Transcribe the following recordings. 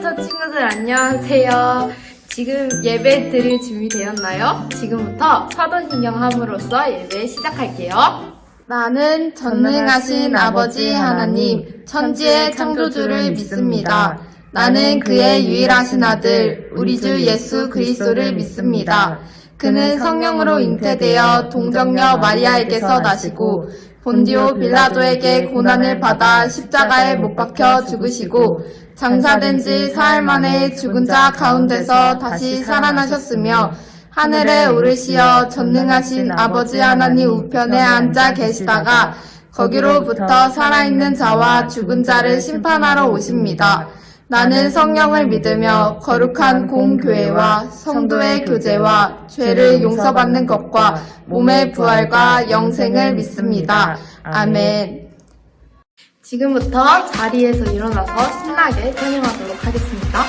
세비컴퓨터 친구들 안녕하세요. 지금 예배 드릴 준비 되었나요? 지금부터 사도신경함으로써 예배 시작할게요. 나는 전능하신 아버지 하나님, 천지의 창조주를 믿습니다. 나는 그의 유일하신 아들, 우리 주 예수 그리스도를 믿습니다. 그는 성령으로 잉태되어 동정녀 마리아에게서 나시고 본디오 빌라도에게 고난을 받아 십자가에 못 박혀 죽으시고 장사된 지 사흘 만에 죽은 자 가운데서 다시 살아나셨으며 하늘에 오르시어 전능하신 아버지 하나님 우편에 앉아 계시다가 거기로부터 살아있는 자와 죽은 자를 심판하러 오십니다. 나는 성령을 믿으며 거룩한 공교회와 성도의 교제와 죄를 용서받는 것과 몸의 부활과 영생을 믿습니다. 아멘. 지금부터 자리에서 일어나서 신나게 찬양하도록 하겠습니다.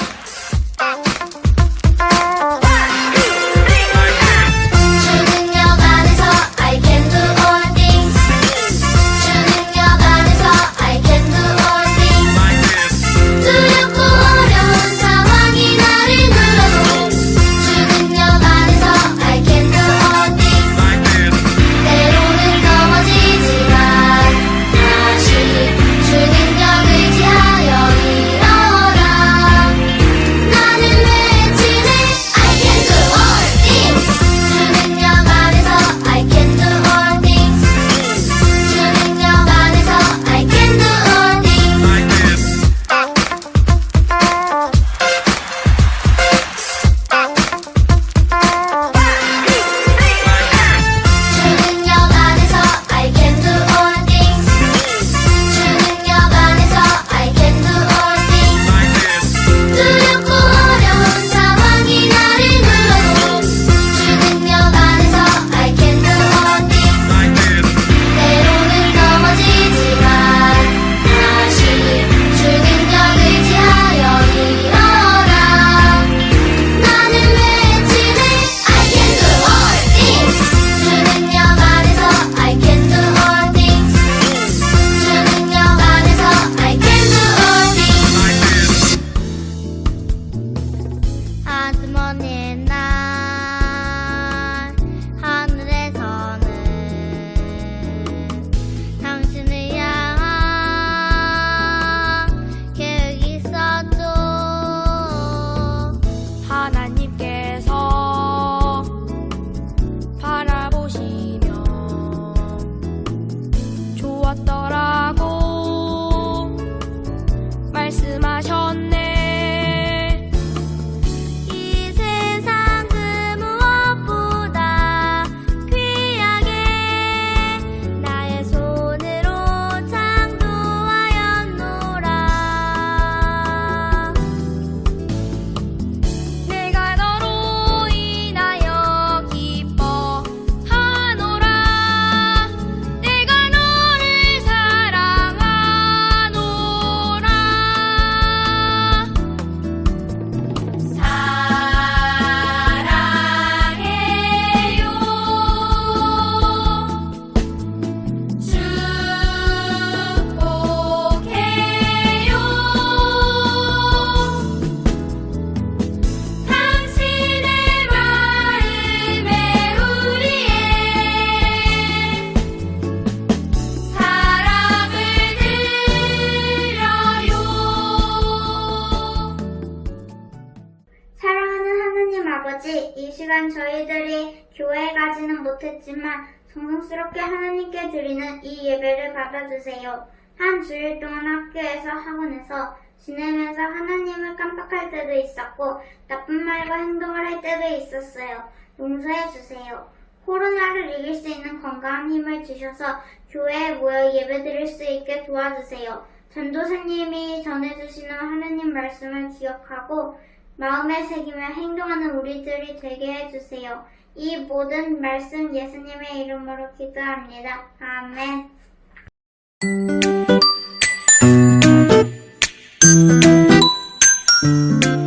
이 시간 저희들이 교회에 가지는 못했지만 정성스럽게 하나님께 드리는 이 예배를 받아주세요. 한 주일 동안 학교에서 학원에서 지내면서 하나님을 깜빡할 때도 있었고 나쁜 말과 행동을 할 때도 있었어요. 용서해주세요. 코로나를 이길 수 있는 건강한 힘을 주셔서 교회에 모여 예배드릴 수 있게 도와주세요. 전도사님이 전해주시는 하나님 말씀을 기억하고 마음에 새기며 행동하는 우리들이 되게 해주세요. 이 모든 말씀 예수님의 이름으로 기도합니다. 아멘.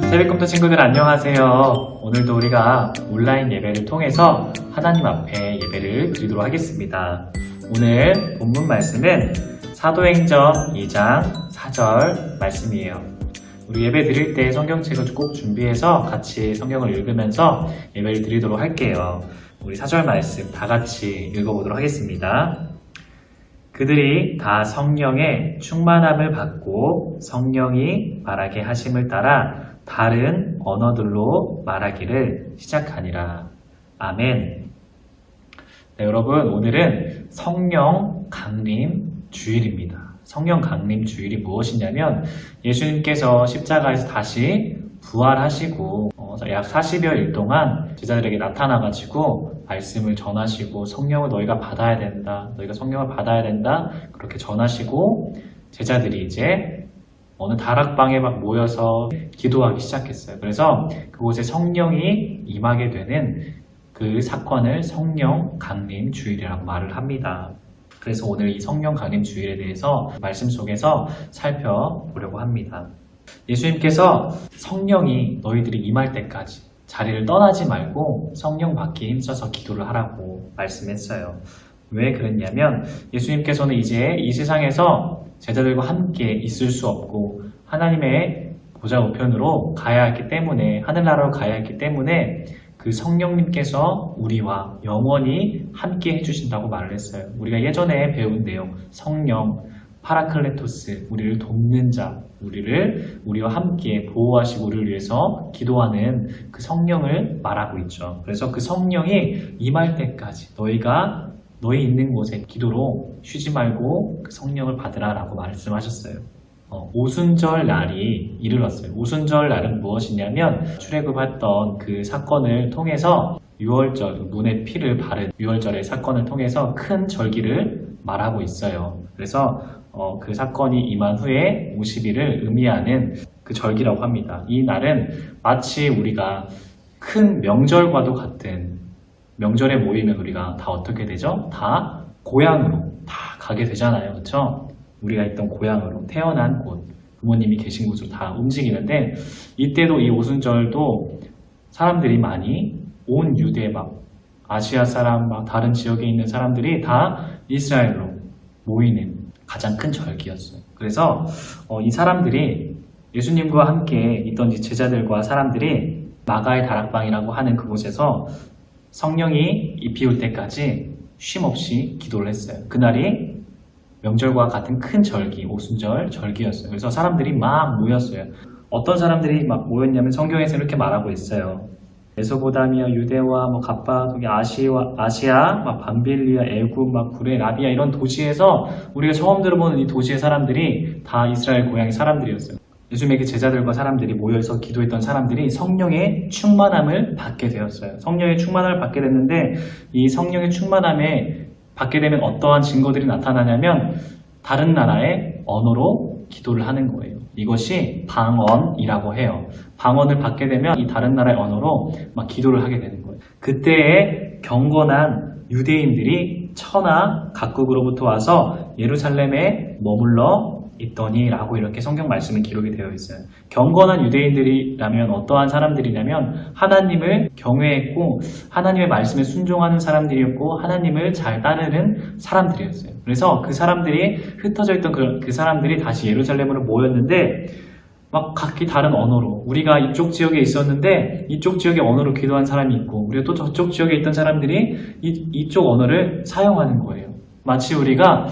세비컴퓨터 친구들 안녕하세요. 오늘도 우리가 온라인 예배를 통해서 하나님 앞에 예배를 드리도록 하겠습니다. 오늘 본문 말씀은 사도행전 2장 4절 말씀이에요. 우리 예배 드릴 때 성경책을 꼭 준비해서 같이 성경을 읽으면서 예배를 드리도록 할게요. 우리 4절 말씀 다 같이 읽어보도록 하겠습니다. 그들이 다 성령의 충만함을 받고 성령이 말하게 하심을 따라 다른 언어들로 말하기를 시작하니라. 아멘. 네, 여러분, 오늘은 성령 강림 주일입니다. 성령 강림 주일이 무엇이냐면 예수님께서 십자가에서 다시 부활하시고 약 40여일 동안 제자들에게 나타나가지고 말씀을 전하시고 성령을 너희가 받아야 된다. 너희가 성령을 받아야 된다. 그렇게 전하시고 제자들이 이제 어느 다락방에 막 모여서 기도하기 시작했어요. 그래서 그곳에 성령이 임하게 되는 그 사건을 성령 강림 주일이라고 말을 합니다. 그래서 오늘 이 성령 강림 주일에 대해서 말씀 속에서 살펴보려고 합니다. 예수님께서 성령이 너희들이 임할 때까지 자리를 떠나지 말고 성령 받기에 힘써서 기도를 하라고 말씀했어요. 왜 그랬냐면 예수님께서는 이제 이 세상에서 제자들과 함께 있을 수 없고 하나님의 보좌 우편으로 가야 했기 때문에 하늘나라로 가야 했기 때문에 그 성령님께서 우리와 영원히 함께 해주신다고 말을 했어요. 우리가 예전에 배운 내용, 성령, 파라클레토스, 우리를 돕는 자, 우리와 함께 보호하시고 우리를 위해서 기도하는 그 성령을 말하고 있죠. 그래서 그 성령이 임할 때까지 너희가 너희 있는 곳에 기도로 쉬지 말고 그 성령을 받으라라고 말씀하셨어요. 오순절 날이 이르렀어요. 오순절 날은 무엇이냐면 출애굽했던 그 사건을 통해서 유월절, 문에 피를 바른 유월절의 사건을 통해서 큰 절기를 말하고 있어요. 그래서 그 사건이 임한 후에 50일을 의미하는 그 절기라고 합니다. 이 날은 마치 우리가 큰 명절과도 같은 명절에 모이면 우리가 다 어떻게 되죠? 다 고향으로 다 가게 되잖아요. 그렇죠? 우리가 있던 고향으로 태어난 곳, 부모님이 계신 곳으로 다 움직이는데 이때도 이 오순절도 사람들이 많이 온 유대 막 아시아 사람 막 다른 지역에 있는 사람들이 다 이스라엘로 모이는 가장 큰 절기였어요. 그래서 이 사람들이 예수님과 함께 있던 이 제자들과 사람들이 마가의 다락방이라고 하는 그곳에서 성령이 입히올 때까지 쉼없이 기도를 했어요. 그날이 명절과 같은 큰 절기, 오순절 절기였어요. 그래서 사람들이 막 모였어요. 어떤 사람들이 막 모였냐면 성경에서 이렇게 말하고 있어요. 메소포타미아, 유대와, 갑바도기, 아시아, 밤빌리아, 애굽, 구레, 라비아 이런 도시에서 우리가 처음 들어보는 이 도시의 사람들이 다 이스라엘 고향의 사람들이었어요. 예수님에게 제자들과 사람들이 모여서 기도했던 사람들이 성령의 충만함을 받게 되었어요. 성령의 충만함을 받게 됐는데 이 성령의 충만함에 받게 되면 어떠한 증거들이 나타나냐면 다른 나라의 언어로 기도를 하는 거예요. 이것이 방언이라고 해요. 방언을 받게 되면 이 다른 나라의 언어로 막 기도를 하게 되는 거예요. 그때에 경건한 유대인들이 천하 각국으로부터 와서 예루살렘에 머물러 있더니 라고 이렇게 성경 말씀에 기록이 되어 있어요. 경건한 유대인들이라면 어떠한 사람들이냐면 하나님을 경외했고 하나님의 말씀에 순종하는 사람들이었고 하나님을 잘 따르는 사람들이었어요. 그래서 그 사람들이 흩어져 있던 그 사람들이 다시 예루살렘으로 모였는데 막 각기 다른 언어로 우리가 이쪽 지역에 있었는데 이쪽 지역의 언어로 기도한 사람이 있고 우리가 또 저쪽 지역에 있던 사람들이 이쪽 언어를 사용하는 거예요. 마치 우리가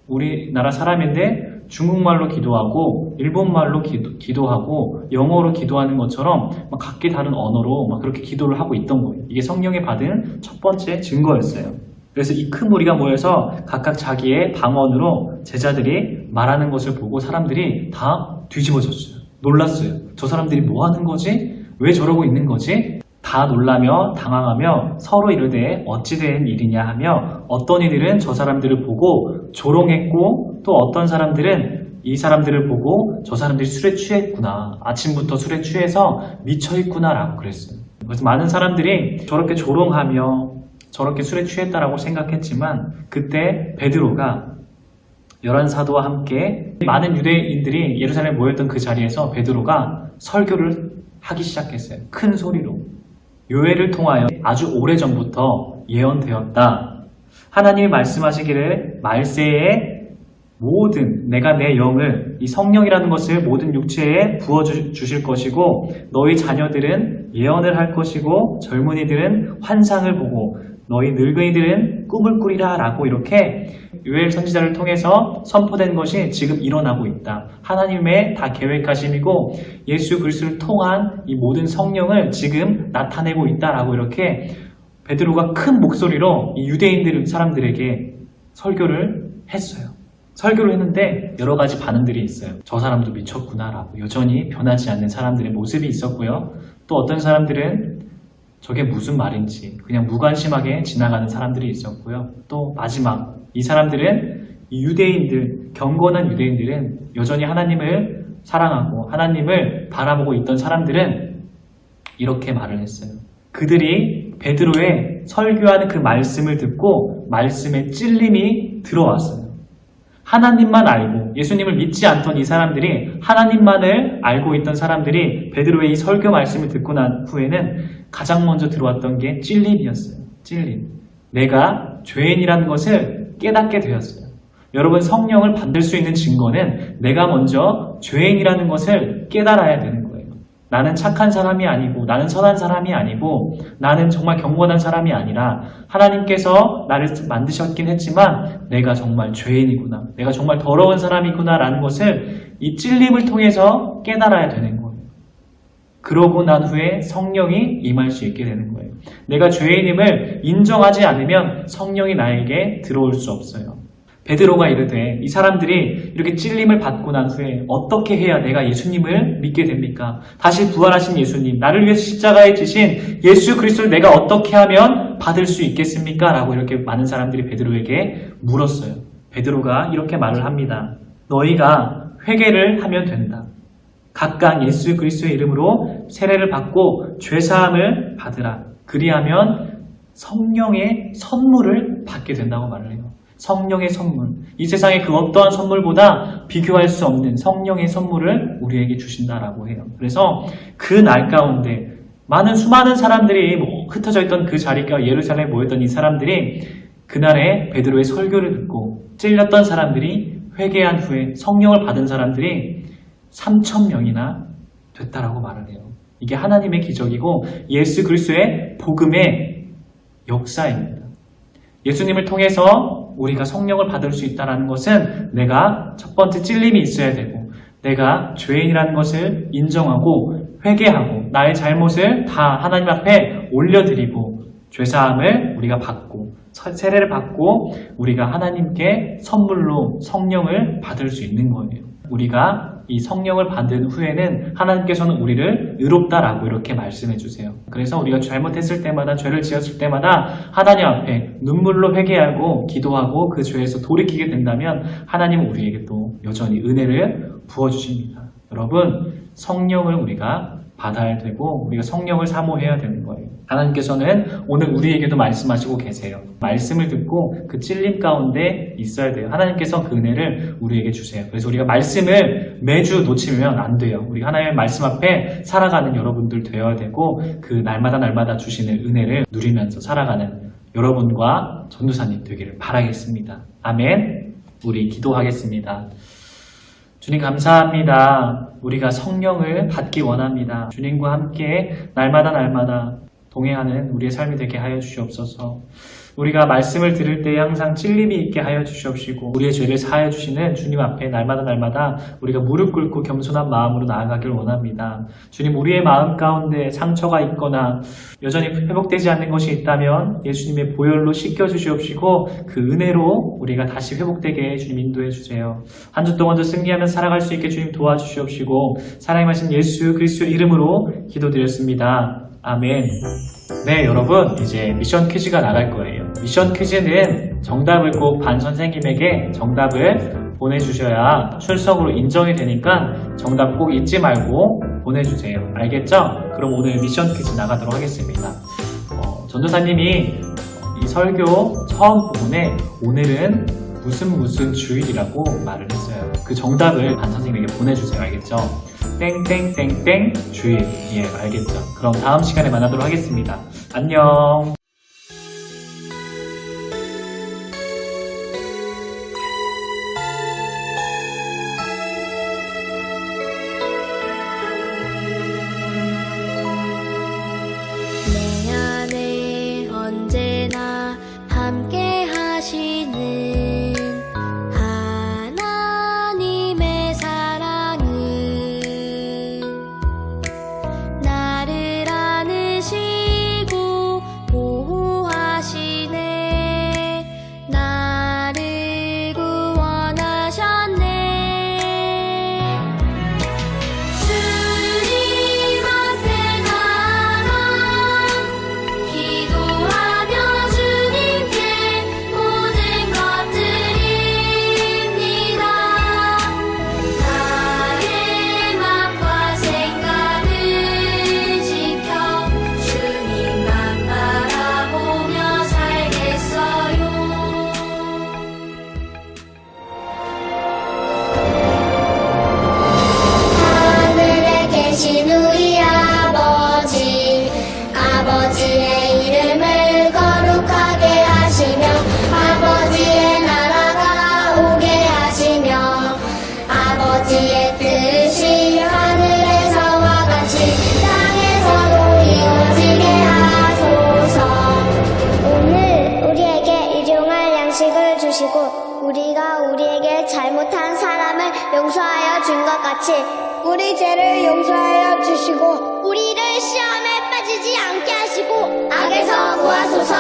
우리나라 사람인데 중국말로 기도하고 일본말로 기도하고 영어로 기도하는 것처럼 막 각기 다른 언어로 막 그렇게 기도를 하고 있던 거예요. 이게 성령이 받은 첫 번째 증거였어요. 그래서 이 큰 무리가 모여서 각각 자기의 방언으로 제자들이 말하는 것을 보고 사람들이 다 뒤집어졌어요. 놀랐어요. 저 사람들이 뭐 하는 거지? 왜 저러고 있는 거지? 다 놀라며 당황하며 서로 이르되 어찌 된 일이냐 하며 어떤 이들은 저 사람들을 보고 조롱했고 또 어떤 사람들은 이 사람들을 보고 저 사람들이 술에 취했구나. 아침부터 술에 취해서 미쳐있구나 라고 그랬어요. 그래서 많은 사람들이 저렇게 조롱하며 저렇게 술에 취했다라고 생각했지만 그때 베드로가 11사도와 함께 많은 유대인들이 예루살렘에 모였던 그 자리에서 베드로가 설교를 하기 시작했어요. 큰 소리로. 요엘을 통하여 아주 오래전부터 예언되었다. 하나님이 말씀하시기를 말세에 모든 내가 내 영을 이 성령이라는 것을 모든 육체에 부어주실 것이고 너희 자녀들은 예언을 할 것이고 젊은이들은 환상을 보고 너희 늙은이들은 꿈을 꾸리라 라고 이렇게 요엘 선지자를 통해서 선포된 것이 지금 일어나고 있다. 하나님의 다 계획하심이고 예수 그리스도를 통한 이 모든 성령을 지금 나타내고 있다라고 이렇게 베드로가 큰 목소리로 이 유대인들 사람들에게 설교를 했어요. 설교를 했는데 여러 가지 반응들이 있어요. 저 사람도 미쳤구나라고 여전히 변하지 않는 사람들의 모습이 있었고요. 또 어떤 사람들은 저게 무슨 말인지 그냥 무관심하게 지나가는 사람들이 있었고요. 또 마지막 이 사람들은 이 유대인들, 경건한 유대인들은 여전히 하나님을 사랑하고 하나님을 바라보고 있던 사람들은 이렇게 말을 했어요. 그들이 베드로의 설교하는 그 말씀을 듣고 말씀에 찔림이 들어왔어요. 하나님만 알고 예수님을 믿지 않던 이 사람들이 하나님만을 알고 있던 사람들이 베드로의 이 설교 말씀을 듣고 난 후에는 가장 먼저 들어왔던 게 찔림이었어요. 찔림. 내가 죄인이라는 것을 깨닫게 되었어요. 여러분 성령을 받을 수 있는 증거는 내가 먼저 죄인이라는 것을 깨달아야 되는 거예요. 나는 착한 사람이 아니고 나는 선한 사람이 아니고 나는 정말 경건한 사람이 아니라 하나님께서 나를 만드셨긴 했지만 내가 정말 죄인이구나. 내가 정말 더러운 사람이구나 라는 것을 이 찔림을 통해서 깨달아야 되는 거예요. 그러고 난 후에 성령이 임할 수 있게 되는 거예요. 내가 죄인임을 인정하지 않으면 성령이 나에게 들어올 수 없어요. 베드로가 이르되 이 사람들이 이렇게 찔림을 받고 난 후에 어떻게 해야 내가 예수님을 믿게 됩니까? 다시 부활하신 예수님, 나를 위해서 십자가에 지신 예수 그리스도를 내가 어떻게 하면 받을 수 있겠습니까? 라고 이렇게 많은 사람들이 베드로에게 물었어요. 베드로가 이렇게 말을 합니다. 너희가 회개를 하면 된다. 각각 예수 그리스도의 이름으로 세례를 받고 죄사함을 받으라. 그리하면 성령의 선물을 받게 된다고 말을 해요. 성령의 선물. 이 세상의 그 어떠한 선물보다 비교할 수 없는 성령의 선물을 우리에게 주신다라고 해요. 그래서 그 날 가운데 수많은 사람들이 흩어져 있던 그 자리가 예루살렘에 모였던 이 사람들이 그날에 베드로의 설교를 듣고 찔렸던 사람들이 회개한 후에 성령을 받은 사람들이 3,000명이나 됐다라고 말을 해요. 이게 하나님의 기적이고 예수 그리스도의 복음의 역사입니다. 예수님을 통해서 우리가 성령을 받을 수 있다는 것은 내가 첫 번째 찔림이 있어야 되고 내가 죄인이라는 것을 인정하고 회개하고 나의 잘못을 다 하나님 앞에 올려드리고 죄사함을 우리가 받고 세례를 받고 우리가 하나님께 선물로 성령을 받을 수 있는 거예요. 우리가 이 성령을 받은 후에는 하나님께서는 우리를 의롭다라고 이렇게 말씀해 주세요. 그래서 우리가 잘못했을 때마다 죄를 지었을 때마다 하나님 앞에 눈물로 회개하고 기도하고 그 죄에서 돌이키게 된다면 하나님은 우리에게 또 여전히 은혜를 부어주십니다. 여러분 성령을 우리가 받아야 되고 우리가 성령을 사모해야 되는 거예요. 하나님께서는 오늘 우리에게도 말씀하시고 계세요. 말씀을 듣고 그 찔림 가운데 있어야 돼요. 하나님께서 그 은혜를 우리에게 주세요. 그래서 우리가 말씀을 매주 놓치면 안 돼요. 우리가 하나님의 말씀 앞에 살아가는 여러분들 되어야 되고 그 날마다 주시는 은혜를 누리면서 살아가는 여러분과 전도사님 되기를 바라겠습니다. 아멘. 우리 기도하겠습니다. 주님 감사합니다. 우리가 성령을 받기 원합니다. 주님과 함께 날마다 동행하는 우리의 삶이 되게 하여 주시옵소서. 우리가 말씀을 들을 때 항상 찔림이 있게 하여 주시옵시고 우리의 죄를 사하여 주시는 주님 앞에 날마다 우리가 무릎 꿇고 겸손한 마음으로 나아가길 원합니다. 주님 우리의 마음 가운데 상처가 있거나 여전히 회복되지 않는 것이 있다면 예수님의 보혈로 씻겨주시옵시고 그 은혜로 우리가 다시 회복되게 주님 인도해 주세요. 한 주 동안도 승리하면서 살아갈 수 있게 주님 도와주시옵시고 사랑하신 예수 그리스도의 이름으로 기도드렸습니다. 아멘. 네, 여러분 이제 미션 퀴즈가 나갈 거예요. 미션 퀴즈는 정답을 꼭 반 선생님에게 정답을 보내주셔야 출석으로 인정이 되니까 정답 꼭 잊지 말고 보내주세요. 알겠죠? 그럼 오늘 미션 퀴즈 나가도록 하겠습니다. 전도사님이 이 설교 처음 부분에 오늘은 무슨 주일이라고 말을 했어요. 그 정답을 반 선생님에게 보내주세요. 알겠죠? 땡땡땡땡 주일. 예, 알겠죠? 그럼 다음 시간에 만나도록 하겠습니다. 안녕. 우리가 우리에게 잘못한 사람을 용서하여 준 것 같이 우리 죄를 용서하여 주시고 우리를 시험에 빠지지 않게 하시고 악에서 구하소서.